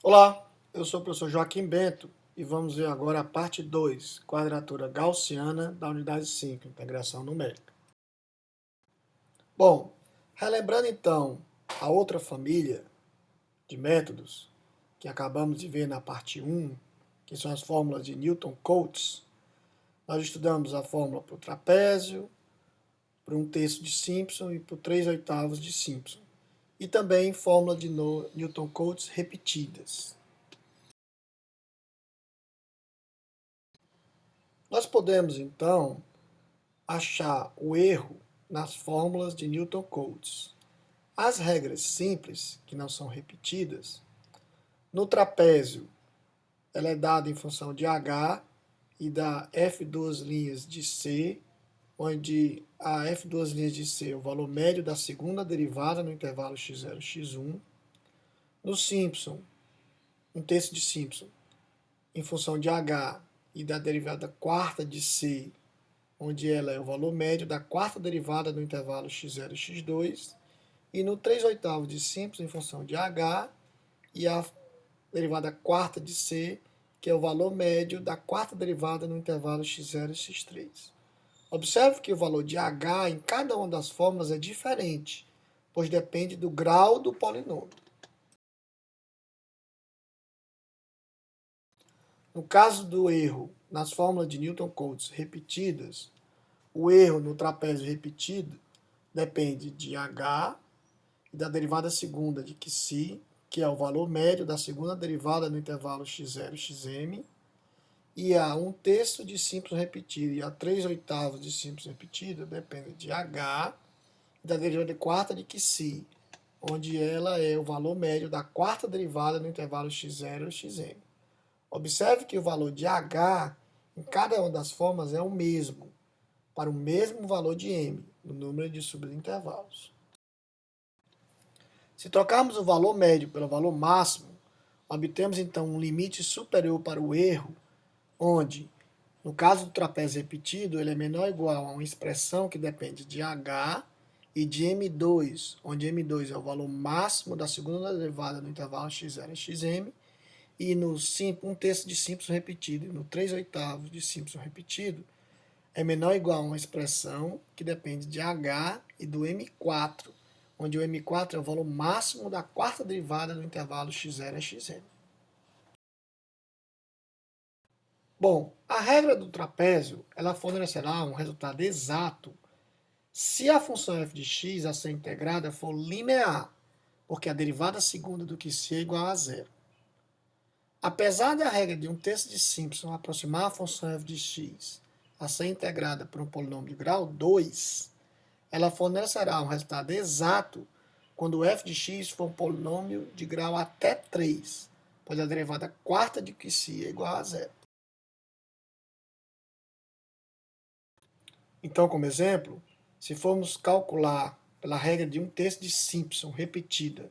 Olá, eu sou o professor Joaquim Bento e vamos ver agora a parte 2, quadratura gaussiana da unidade 5, integração numérica. Bom, relembrando então a outra família de métodos que acabamos de ver na parte 1, que são as fórmulas de Newton-Cotes, nós estudamos a fórmula para o trapézio, para 1/3 de Simpson e para o 3/8 de Simpson. E também fórmula de Newton-Cotes repetidas. Nós podemos então achar o erro nas fórmulas de Newton-Cotes. As regras simples, que não são repetidas, no trapézio ela é dada em função de h e da f2' de c, onde a f2' de c é o valor médio da segunda derivada no intervalo x0, x1. No Simpson, 1/3 de Simpson, em função de h e da derivada quarta de c, onde ela é o valor médio da quarta derivada no intervalo x0 e x2, e no 3/8 de Simpson em função de h e a derivada quarta de c, que é o valor médio da quarta derivada no intervalo x0 e x3. Observe que o valor de h em cada uma das fórmulas é diferente, pois depende do grau do polinômio. No caso do erro nas fórmulas de Newton-Cotes repetidas, o erro no trapézio repetido depende de h e da derivada segunda de Qc, que é o valor médio da segunda derivada no intervalo x0 e xm, e a 1/3 de Simpson repetido e a 3/8 de Simpson repetido depende de h e da derivada quarta de Qc, onde ela é o valor médio da quarta derivada no intervalo x0 e xm. Observe que o valor de h em cada uma das formas é o mesmo, para o mesmo valor de m, no número de subintervalos. Se trocarmos o valor médio pelo valor máximo, obtemos então um limite superior para o erro, onde, no caso do trapézio repetido, ele é menor ou igual a uma expressão que depende de h e de m2, onde m2 é o valor máximo da segunda derivada no intervalo x0 e xm, e no 1/3 de Simpson repetido e no 3/8 de Simpson repetido, é menor ou igual a uma expressão que depende de h e do m4, onde o m4 é o valor máximo da quarta derivada no intervalo x0 e xm. Bom, a regra do trapézio ela fornecerá um resultado exato se a função f de x a ser integrada for linear, porque a derivada segunda do QC é igual a zero. Apesar da regra de 1/3 de Simpson aproximar a função f de x a ser integrada por um polinômio de grau 2, ela fornecerá um resultado exato quando o f de x for um polinômio de grau até 3, pois a derivada quarta de Qc é igual a zero. Então, como exemplo, se formos calcular pela regra de 1/3 de Simpson repetida,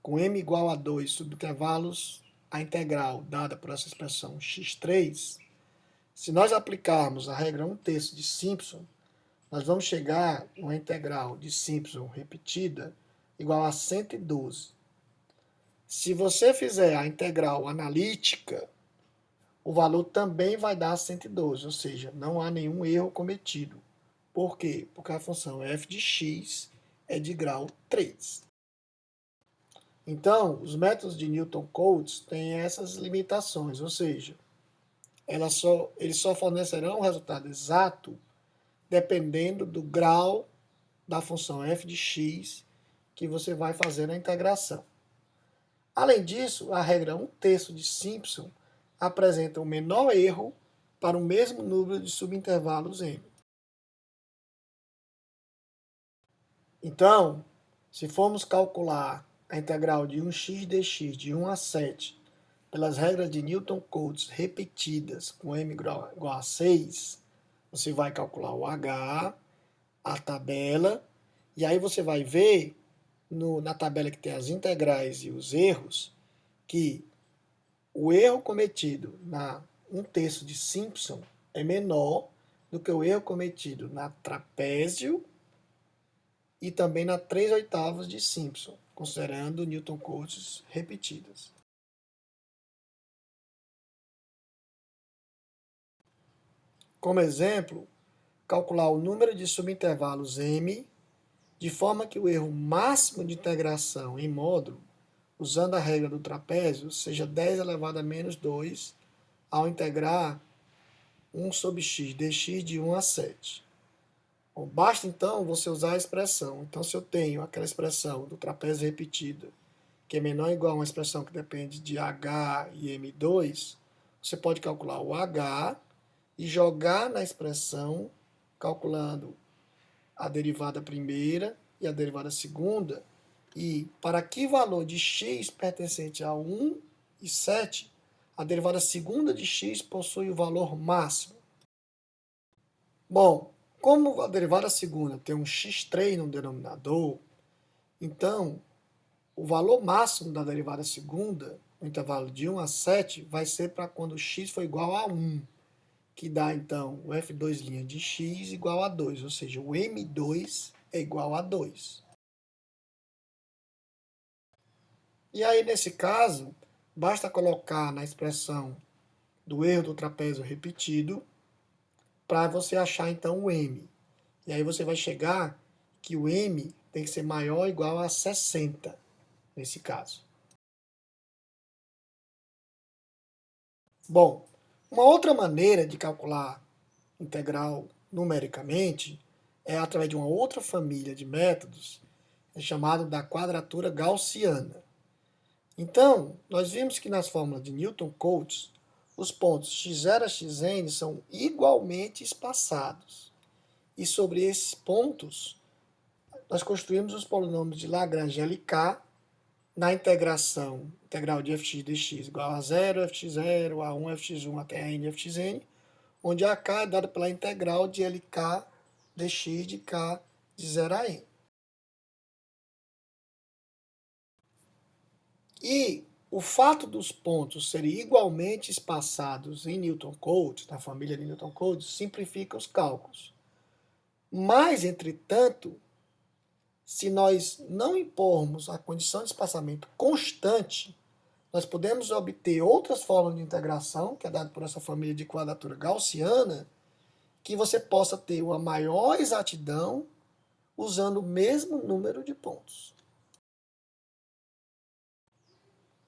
com m igual a 2 subintervalos a integral dada por essa expressão x3, se nós aplicarmos a regra 1/3 de Simpson, nós vamos chegar a uma integral de Simpson repetida igual a 112. Se você fizer a integral analítica, o valor também vai dar 112, ou seja, não há nenhum erro cometido. Por quê? Porque a função f de x é de grau 3. Então, os métodos de Newton-Cotes têm essas limitações, ou seja, eles só fornecerão o resultado exato dependendo do grau da função f de x que você vai fazer na integração. Além disso, a regra 1/3 de Simpson apresenta o menor erro para o mesmo número de subintervalos m. Então, se formos calcular a integral de 1x dx de 1 a 7 pelas regras de Newton-Cotes repetidas com m igual a 6, você vai calcular o h, a tabela, e aí você vai ver na tabela que tem as integrais e os erros, que o erro cometido na 1/3 de Simpson é menor do que o erro cometido na trapézio e também na 3/8 de Simpson, considerando Newton-Cotes repetidas. Como exemplo, calcular o número de subintervalos m, de forma que o erro máximo de integração em módulo, usando a regra do trapézio, seja 10 elevado a menos 2, ao integrar 1 sobre x dx de 1 a 7. Bom, basta então você usar a expressão. Então, se eu tenho aquela expressão do trapézio repetida, que é menor ou igual a uma expressão que depende de h e m2, você pode calcular o h e jogar na expressão, calculando a derivada primeira e a derivada segunda, e para que valor de x pertencente a 1 e 7, a derivada segunda de x possui o valor máximo. Bom, como a derivada segunda tem um x3 no denominador, então o valor máximo da derivada segunda, no intervalo de 1 a 7, vai ser para quando x for igual a 1, que dá então o f2' de x igual a 2, ou seja, o m2 é igual a 2. E aí, nesse caso, basta colocar na expressão do erro do trapézio repetido para você achar então o m. E aí você vai chegar que o m tem que ser maior ou igual a 60, nesse caso. Bom, uma outra maneira de calcular integral numericamente é através de uma outra família de métodos, chamada da quadratura gaussiana. Então, nós vimos que nas fórmulas de Newton-Cotes, os pontos x0 a xn são igualmente espaçados. E sobre esses pontos, nós construímos os polinômios de Lagrange LK na integração integral de fx dx igual a 0, fx0, a1, fx1 até a n fxn, onde a k é dada pela integral de LK dx de k de 0 a n. E o fato dos pontos serem igualmente espaçados em Newton-Cotes, na família de Newton-Cotes, simplifica os cálculos. Mas, entretanto, se nós não impormos a condição de espaçamento constante, nós podemos obter outras formas de integração, que é dada por essa família de quadratura gaussiana, que você possa ter uma maior exatidão usando o mesmo número de pontos.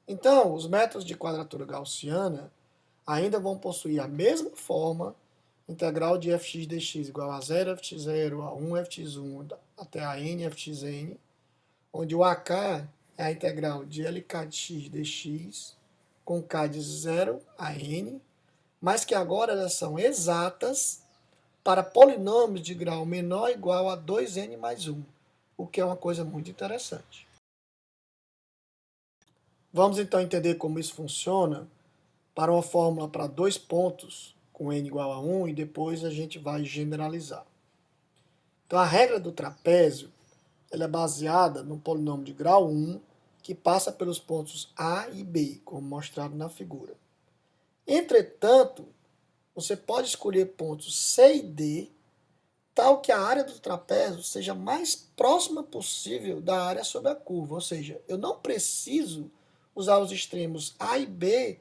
Então, os métodos de quadratura gaussiana ainda vão possuir a mesma forma, integral de fx dx igual a 0 fx0, a 1 fx1 até a n fxn, onde o ak é a integral de LK de x dx com k de 0 a n, mas que agora elas são exatas para polinômios de grau menor ou igual a 2n mais 1, o que é uma coisa muito interessante. Vamos então entender como isso funciona para uma fórmula para dois pontos com n igual a 1 e depois a gente vai generalizar. Então a regra do trapézio ela é baseada no polinômio de grau 1 que passa pelos pontos A e B, como mostrado na figura. Entretanto, você pode escolher pontos C e D, tal que a área do trapézio seja mais próxima possível da área sob a curva, ou seja, eu não preciso usar os extremos A e B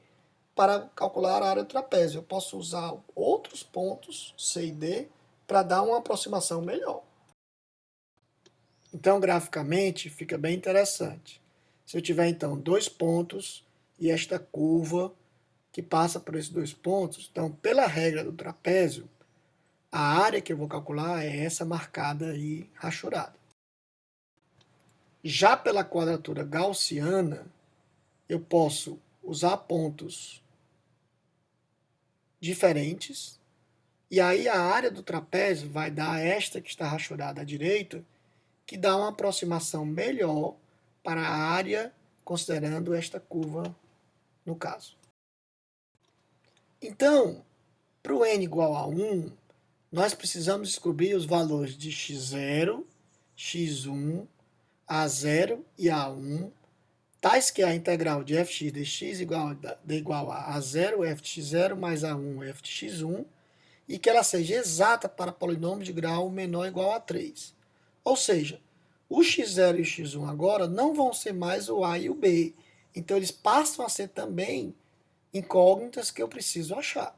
para calcular a área do trapézio. Eu posso usar outros pontos, C e D, para dar uma aproximação melhor. Então, graficamente, fica bem interessante. Se eu tiver, então, dois pontos e esta curva que passa por esses dois pontos, então, pela regra do trapézio, a área que eu vou calcular é essa marcada aí, rachurada. Já pela quadratura gaussiana, eu posso usar pontos diferentes, e aí a área do trapézio vai dar esta que está rachurada à direita, que dá uma aproximação melhor para a área, considerando esta curva no caso. Então, para o n igual a 1, nós precisamos descobrir os valores de x0, x1, a0 e a1, tais que a integral de fx dx igual a a0 f de x0 mais a1 f de x1, e que ela seja exata para polinômio de grau menor ou igual a 3. Ou seja, o x0 e o x1 agora não vão ser mais o a e o b. Então, eles passam a ser também incógnitas que eu preciso achar.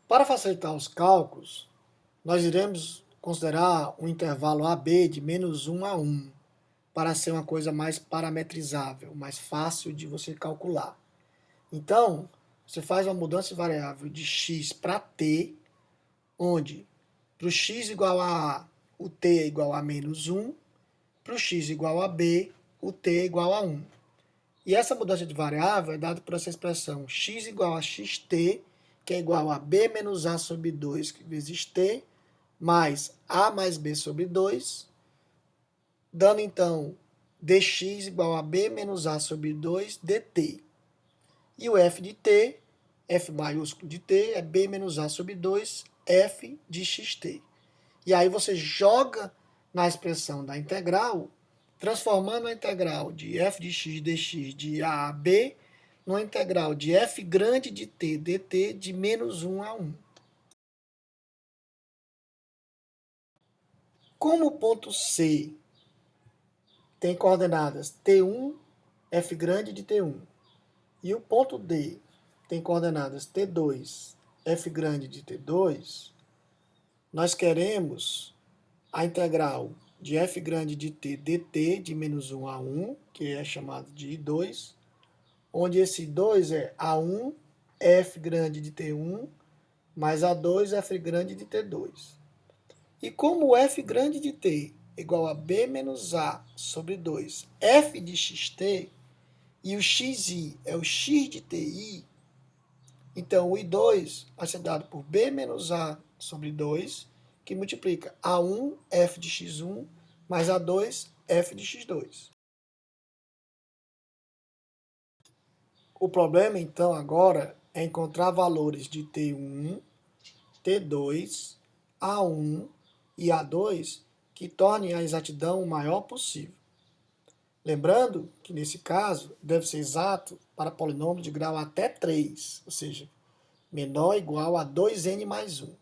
Para facilitar os cálculos, nós iremos considerar um intervalo AB de -1 a 1, para ser uma coisa mais parametrizável, mais fácil de você calcular. Então, você faz uma mudança de variável de x para t, onde para o x igual a A, o t é igual a -1, para o x igual a B, o t é igual a 1. E essa mudança de variável é dada por essa expressão x igual a xt, que é igual a b menos a sobre 2 vezes t, mais a mais b sobre 2, dando então dx igual a b menos a sobre 2 dt. E o f de t, f maiúsculo de t, é b menos a sobre 2 f de xt. E aí você joga na expressão da integral, transformando a integral de f de x dx de a b numa integral de f grande de t dt de -1 a 1. Como o ponto C tem coordenadas t1, f grande de t1, e o ponto D tem coordenadas t2, f grande de t2, nós queremos a integral de f grande de t dt de -1 a 1, que é chamado de I2, onde esse 2 é A1 f grande de t1 mais A2 f grande de t2. E como f grande de t é igual a b menos a sobre 2 f de xt, e o xi é o x de ti, então o I2 vai ser dado por b menos a sobre 2, que multiplica A1 f de x1 mais A2 f de x2. O problema, então, agora é encontrar valores de T1, T2, A1 e A2 que tornem a exatidão o maior possível. Lembrando que, nesse caso, deve ser exato para polinômio de grau até 3, ou seja, menor ou igual a 2n mais 1.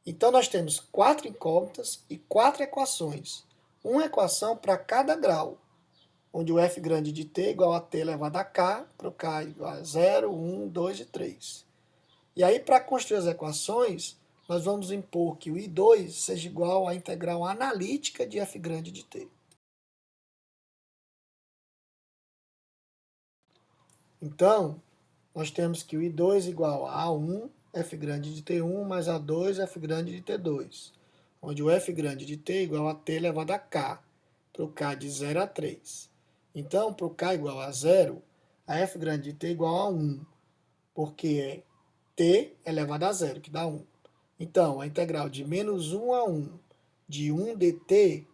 Então, nós temos 4 incógnitas e 4 equações. Uma equação para cada grau, onde o f grande de t é igual a t elevado a k, para o k igual a 0, 1, 2 e 3. E aí, para construir as equações, nós vamos impor que o I2 seja igual à integral analítica de f grande de t. Então, nós temos que o I2 é igual a A1 f grande de t1 mais A2 f grande de t2, onde o f grande de t é igual a t elevado a k, para o k de 0 a 3. Então, para o k igual a 0, a f grande de t é igual a 1, porque é t elevado a 0, que dá 1. Então, a integral de -1 a 1 de 1 dt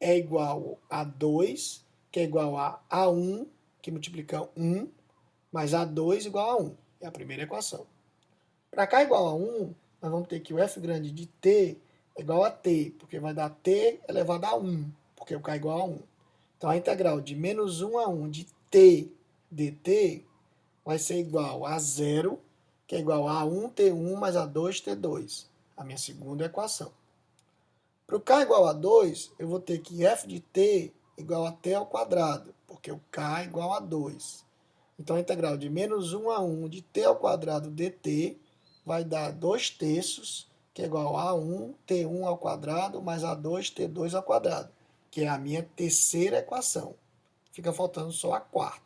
é igual a 2, que é igual a A1, que multiplica 1, mais A2 igual a 1. É a primeira equação. Para k igual a 1, nós vamos ter que o f grande de t é igual a t, porque vai dar t elevado a 1, porque o k é igual a 1. Então, a integral de -1 a 1 de t dt vai ser igual a 0, que é igual a 1t1 mais a 2t2, a minha segunda equação. Para o k igual a 2, eu vou ter que f de t igual a t ao quadrado, porque o k é igual a 2. Então, a integral de -1 a 1 de t ao quadrado dt vai dar 2 terços, que é igual a 1t1 ao quadrado mais a 2t2 ao quadrado, que é a minha terceira equação. Fica faltando só a quarta.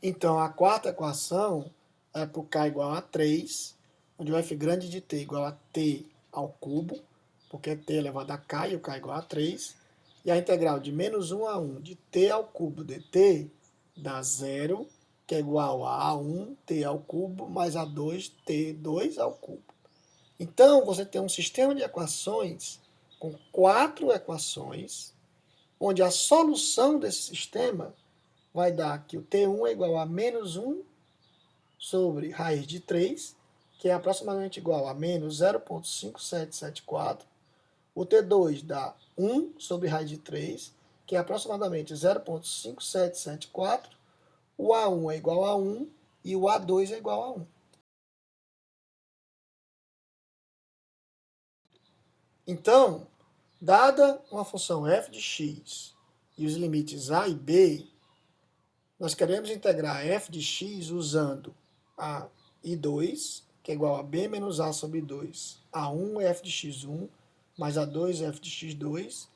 Então, a quarta equação é para o k igual a 3, onde o f grande de t igual a t ao cubo, porque é t elevado a k e o k igual a 3. E a integral de -1 a 1 de t ao cubo dt dá 0, que é igual a 1 t ao cubo mais a 2 t2 ao cubo. Então, você tem um sistema de equações com 4 equações, onde a solução desse sistema vai dar que o T1 é igual a -1 sobre raiz de 3, que é aproximadamente igual a menos 0,5774. O T2 dá 1 sobre raiz de 3, que é aproximadamente 0,5774. O A1 é igual a 1 e o A2 é igual a 1. Então, dada uma função f de x e os limites a e b, nós queremos integrar f de x usando a i2, que é igual a b menos a sobre 2, a1 f de x1, mais a2 f de x2.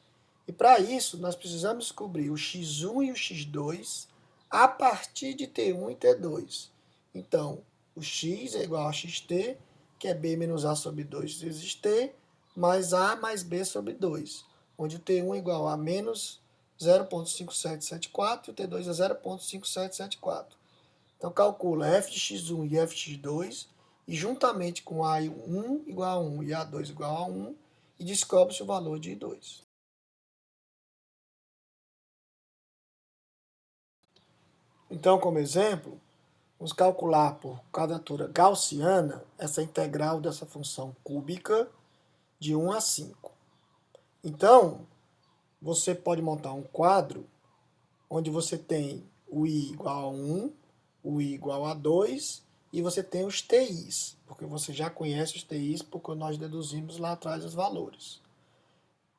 E para isso, nós precisamos descobrir o x1 e o x2 a partir de t1 e t2. Então, o x é igual a xt, que é b menos a sobre 2 vezes t, mais a mais b sobre 2, onde o t1 é igual a menos 0,5774 e o t2 é 0,5774. Então, calcula f de x1 e f de x2, e juntamente com a1 igual a 1 e a2 igual a 1, e descobre-se o valor de i2. Então, como exemplo, vamos calcular por quadratura gaussiana essa integral dessa função cúbica de 1 a 5. Então, você pode montar um quadro onde você tem o i igual a 1, o i igual a 2 e você tem os ti's, porque você já conhece os ti's porque nós deduzimos lá atrás os valores.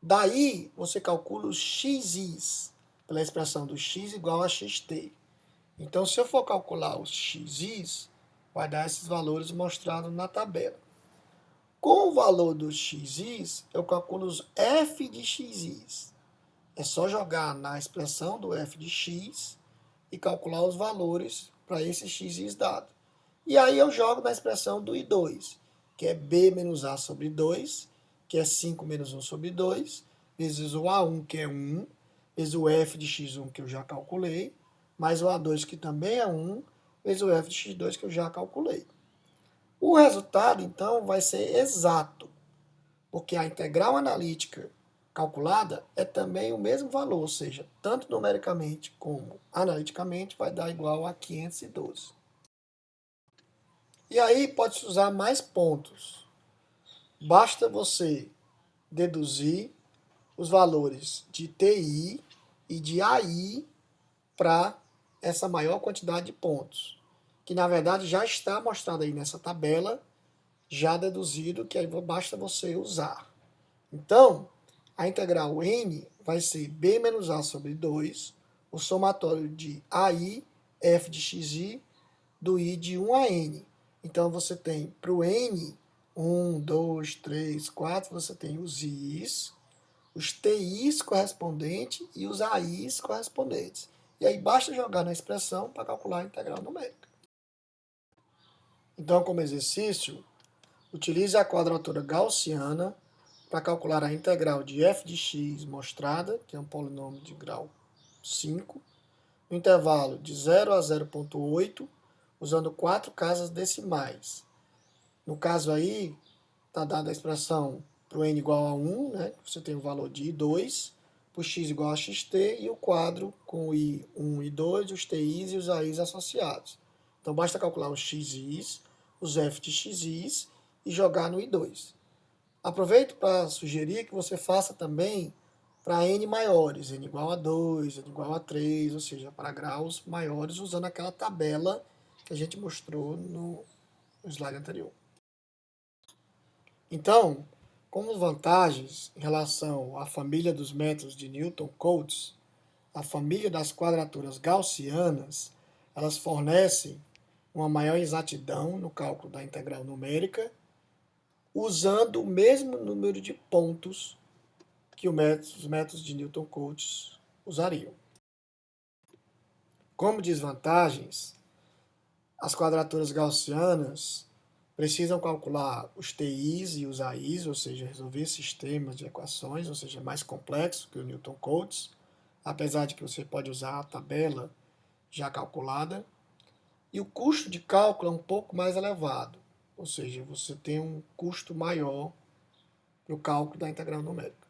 Daí, você calcula os xi's, pela expressão do x igual a xt. Então, se eu for calcular os xi's, vai dar esses valores mostrados na tabela. Com o valor dos xi's, eu calculo os f de xi's. É só jogar na expressão do f de x e calcular os valores para esses xi's dados. E aí eu jogo na expressão do i2, que é b menos a sobre 2, que é 5 menos 1 sobre 2, vezes o a1, que é 1, vezes o f de x1, que eu já calculei, mais o a2, que também é 1, vezes o f de x2, que eu já calculei. O resultado, então, vai ser exato, porque a integral analítica calculada é também o mesmo valor, ou seja, tanto numericamente como analiticamente vai dar igual a 512. E aí pode-se usar mais pontos. Basta você deduzir os valores de TI e de AI para essa maior quantidade de pontos, que na verdade já está mostrado aí nessa tabela, já deduzido, que aí basta você usar. Então, a integral n vai ser b menos a sobre 2, o somatório de AI, f de xi, do i de 1 a n. Então, você tem para o n, 1, 2, 3, 4, você tem os i's, os ti's correspondentes e os ai's correspondentes. E aí basta jogar na expressão para calcular a integral numérica. Então, como exercício, utilize a quadratura gaussiana para calcular a integral de f de x mostrada, que é um polinômio de grau 5, no intervalo de 0 a 0,8, usando 4 casas decimais. No caso aí, está dada a expressão para o n igual a 1, né? Você tem o valor de i2, para o x igual a xt, e o quadro com o i1 e 2, os ti's e os ai's associados. Então, basta calcular os xi's, os f de xi's e jogar no i2. Aproveito para sugerir que você faça também para n maiores, n igual a 2, n igual a 3, ou seja, para graus maiores, usando aquela tabela que a gente mostrou no slide anterior. Então, como vantagens em relação à família dos métodos de Newton-Cotes, a família das quadraturas gaussianas, elas fornecem uma maior exatidão no cálculo da integral numérica, usando o mesmo número de pontos que os métodos de Newton-Cotes usariam. Como desvantagens, as quadraturas gaussianas precisam calcular os TI's e os AI's, ou seja, resolver sistemas de equações, ou seja, mais complexo que o Newton-Cotes, apesar de que você pode usar a tabela já calculada. E o custo de cálculo é um pouco mais elevado, ou seja, você tem um custo maior para o cálculo da integral numérica.